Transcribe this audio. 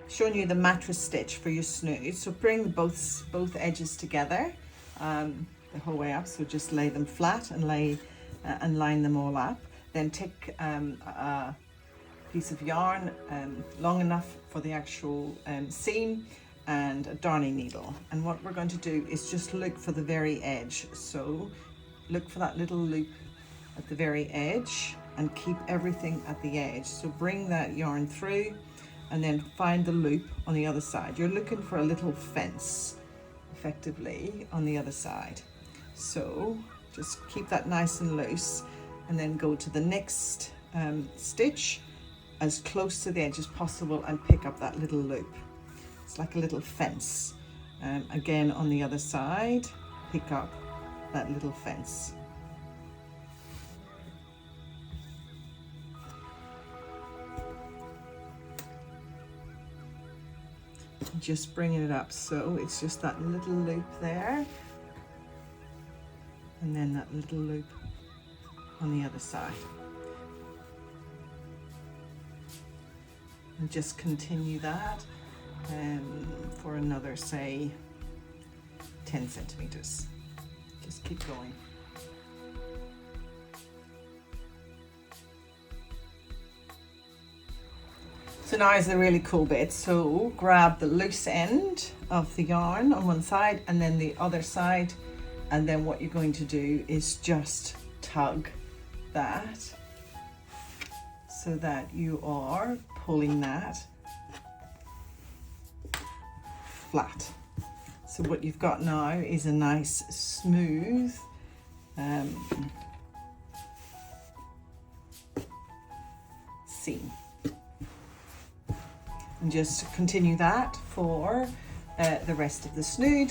showing you the mattress stitch for your snood. So bring both edges together the whole way up. So just lay them flat and line them all up. Then take a piece of yarn long enough for the actual seam and a darning needle. And what we're going to do is just look for the very edge. So look for that little loop at the very edge and keep everything at the edge. So bring that yarn through and then find the loop on the other side. You're looking for a little fence effectively on the other side. So just keep that nice and loose and then go to the next stitch as close to the edge as possible and pick up that little loop. It's like a little fence. Again on the other side, pick up that little fence. Just bringing it up so it's just that little loop there and then that little loop on the other side. And just continue that for another, say, 10 centimeters. Just keep going. So now is the really cool bit. So grab the loose end of the yarn on one side and then the other side, and then what you're going to do is just tug that so that you are pulling that flat. So what you've got now is a nice smooth seam. And just continue that for the rest of the snood.